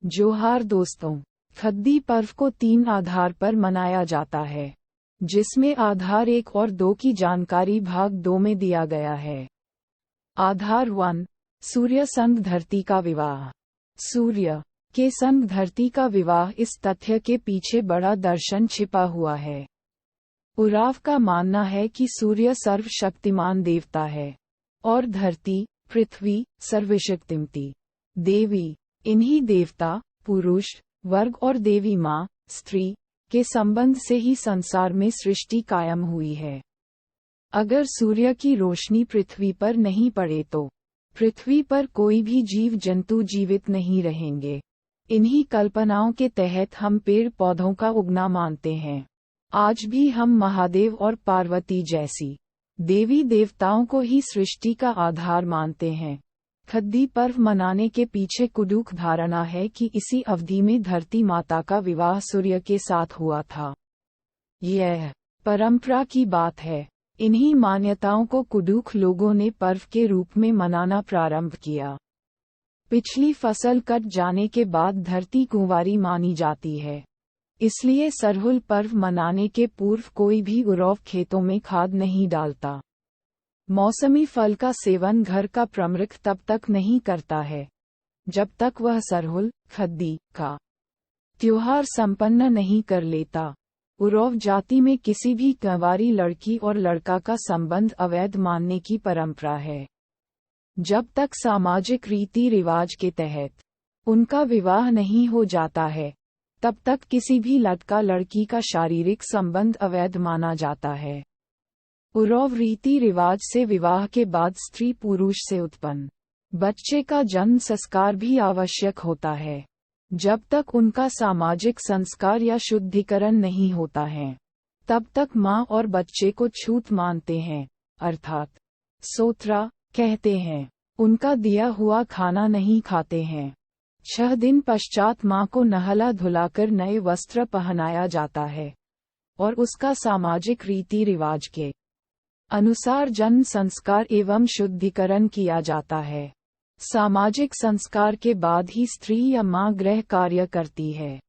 जोहार दोस्तों, खद्दी पर्व को 3 आधार पर मनाया जाता है, जिसमें आधार 1 और 2 की जानकारी भाग 2 में दिया गया है। आधार 1, सूर्य संग धरती का विवाह। सूर्य के संग धरती का विवाह, इस तथ्य के पीछे बड़ा दर्शन छिपा हुआ है। उराव का मानना है कि सूर्य सर्वशक्तिमान देवता है और धरती, पृथ्वी, सर्वशक्तिमती देवी। इन्हीं देवता, पुरुष वर्ग और देवी माँ, स्त्री के संबंध से ही संसार में सृष्टि कायम हुई है। अगर सूर्य की रोशनी पृथ्वी पर नहीं पड़े तो पृथ्वी पर कोई भी जीव जंतु जीवित नहीं रहेंगे। इन्हीं कल्पनाओं के तहत हम पेड़ पौधों का उगना मानते हैं। आज भी हम महादेव और पार्वती जैसी देवी देवताओं को ही सृष्टि का आधार मानते हैं। खद्दी पर्व मनाने के पीछे कुडूख धारणा है कि इसी अवधि में धरती माता का विवाह सूर्य के साथ हुआ था। यह परंपरा की बात है। इन्हीं मान्यताओं को कुडूख लोगों ने पर्व के रूप में मनाना प्रारंभ किया। पिछली फसल कट जाने के बाद धरती कुंवारी मानी जाती है, इसलिए सरहुल पर्व मनाने के पूर्व कोई भी उरौव खेतों में खाद नहीं डालता। मौसमी फल का सेवन घर का प्रमुख तब तक नहीं करता है जब तक वह सरहुल, खद्दी का त्योहार संपन्न नहीं कर लेता। उरौव जाति में किसी भी कंवारी लड़की और लड़का का संबंध अवैध मानने की परंपरा है। जब तक सामाजिक रीति रिवाज के तहत उनका विवाह नहीं हो जाता है, तब तक किसी भी लड़का लड़की का शारीरिक संबंध अवैध माना जाता है। उरौव रीति रिवाज से विवाह के बाद स्त्री पुरुष से उत्पन्न बच्चे का जन्म संस्कार भी आवश्यक होता है। जब तक उनका सामाजिक संस्कार या शुद्धिकरण नहीं होता है, तब तक माँ और बच्चे को छूत मानते हैं, अर्थात सोत्रा कहते हैं। उनका दिया हुआ खाना नहीं खाते हैं। 6 दिन पश्चात माँ को नहला धुलाकर नए वस्त्र पहनाया जाता है और उसका सामाजिक रीति रिवाज के अनुसार जन्म संस्कार एवं शुद्धिकरण किया जाता है। सामाजिक संस्कार के बाद ही स्त्री या माँ गृह कार्य करती है।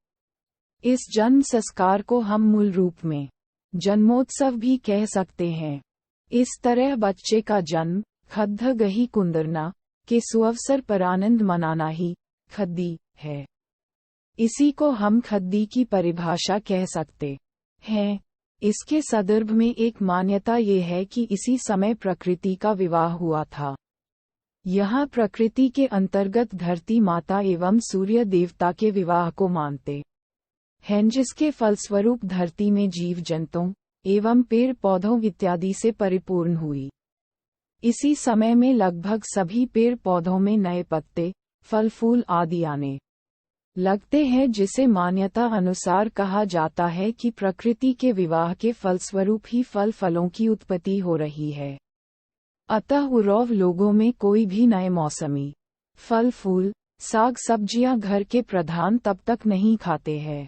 इस जन्म संस्कार को हम मूल रूप में जन्मोत्सव भी कह सकते हैं। इस तरह बच्चे का जन्म, खद्द गही कुंदरना के सुअवसर पर आनंद मनाना ही खद्दी है। इसी को हम खद्दी की परिभाषा कह सकते हैं। इसके संदर्भ में एक मान्यता ये है कि इसी समय प्रकृति का विवाह हुआ था। यहाँ प्रकृति के अंतर्गत धरती माता एवं सूर्य देवता के विवाह को मानते हैं, जिसके फलस्वरूप धरती में जीव जंतुओं एवं पेड़ पौधों इत्यादि से परिपूर्ण हुई। इसी समय में लगभग सभी पेड़ पौधों में नए पत्ते, फल फूल आदि आने लगते हैं, जिसे मान्यता अनुसार कहा जाता है कि प्रकृति के विवाह के फलस्वरूप ही फल फलों की उत्पत्ति हो रही है। अतः उरौव लोगों में कोई भी नए मौसमी फल फूल, साग सब्जियां घर के प्रधान तब तक नहीं खाते हैं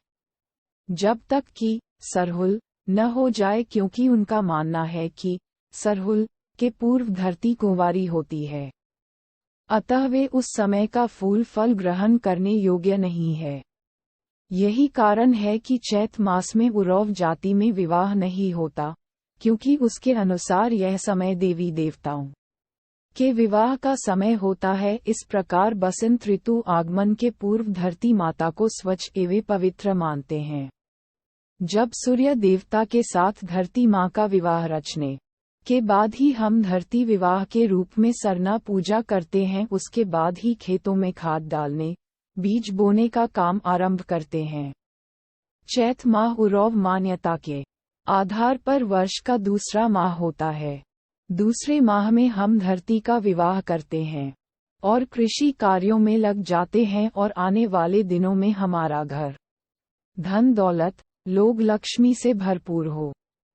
जब तक कि सरहुल न हो जाए, क्योंकि उनका मानना है कि सरहुल के पूर्व धरती कुंवारी होती है। अतः वे उस समय का फूल फल ग्रहण करने योग्य नहीं है। यही कारण है कि चैत मास में उरौव जाति में विवाह नहीं होता, क्योंकि उसके अनुसार यह समय देवी देवताओं के विवाह का समय होता है। इस प्रकार बसंत ऋतु आगमन के पूर्व धरती माता को स्वच्छ एवं पवित्र मानते हैं। जब सूर्य देवता के साथ धरती माँ का विवाह रचने के बाद ही हम धरती विवाह के रूप में सरना पूजा करते हैं। उसके बाद ही खेतों में खाद डालने, बीज बोने का काम आरंभ करते हैं। चैत माह उरौव मान्यता के आधार पर वर्ष का दूसरा माह होता है। दूसरे माह में हम धरती का विवाह करते हैं और कृषि कार्यों में लग जाते हैं और आने वाले दिनों में हमारा घर, धन दौलत, लोग लक्ष्मी से भरपूर हो,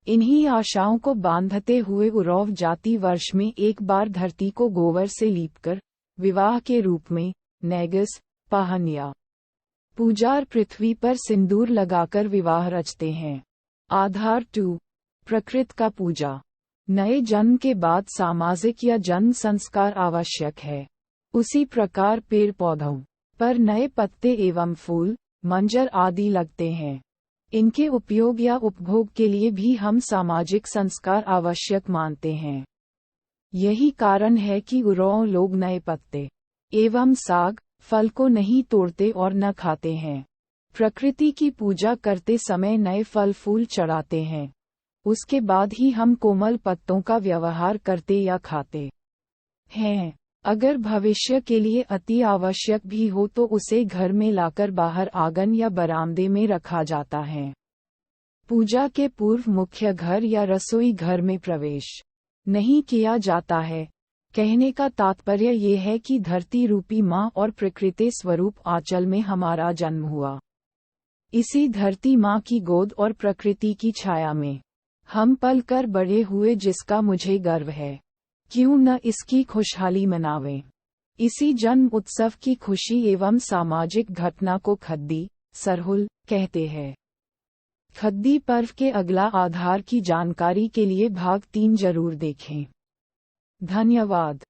इन्हीं आशाओं को बांधते हुए उरौव जाति वर्ष में एक बार धरती को गोबर से लीपकर विवाह के रूप में नैगस, पाहन या पूजार पृथ्वी पर सिंदूर लगाकर विवाह रचते हैं। आधार 2, प्रकृति का पूजा। नए जन्म के बाद सामाजिक या जन्म संस्कार आवश्यक है। उसी प्रकार पेड़ पौधों पर नए पत्ते एवं फूल, मंजर आदि लगते हैं। इनके उपयोग या उपभोग के लिए भी हम सामाजिक संस्कार आवश्यक मानते हैं। यही कारण है कि उरांव लोग नए पत्ते एवं साग, फल को नहीं तोड़ते और न खाते हैं। प्रकृति की पूजा करते समय नए फल फूल चढ़ाते हैं। उसके बाद ही हम कोमल पत्तों का व्यवहार करते या खाते हैं। अगर भविष्य के लिए अति आवश्यक भी हो तो उसे घर में लाकर बाहर आंगन या बरामदे में रखा जाता है। पूजा के पूर्व मुख्य घर या रसोई घर में प्रवेश नहीं किया जाता है। कहने का तात्पर्य ये है कि धरती रूपी माँ और प्रकृति स्वरूप आंचल में हमारा जन्म हुआ। इसी धरती माँ की गोद और प्रकृति की छाया में हम पल कर बड़े हुए, जिसका मुझे गर्व है। क्यों न इसकी खुशहाली मनावें। इसी जन्म उत्सव की खुशी एवं सामाजिक घटना को खद्दी सरहुल कहते हैं। खद्दी पर्व के अगला आधार की जानकारी के लिए भाग 3 जरूर देखें। धन्यवाद।